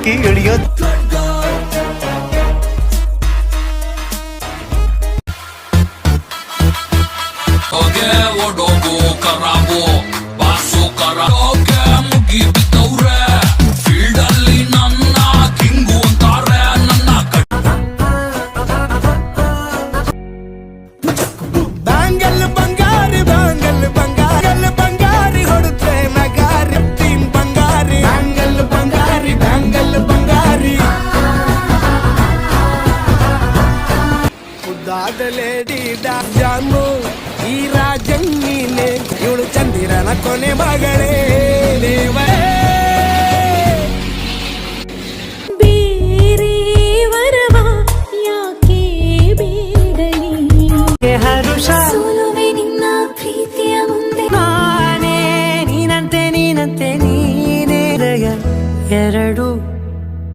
ಹಾಕಿ ಎಳಿಯೋದು. Lady ಜಾನು ಈ ರಾಜಣ್ಣೀನೆ ಇವಳು ಚಂದಿರನ ಕೊನೆ ಮಗಳೇ ದೇವರೇ. ಬೇರೆ ವರವ ಯಾಕೆ ಬೇಡಲಿ ಹರುಷ ಸೋಲುವೆ ನಿನ್ನ ಪ್ರೀತಿಯ ಮುಂದೆ ನಾನೇ ನೀನಂತೆ ನೀನೇ ಎರಡು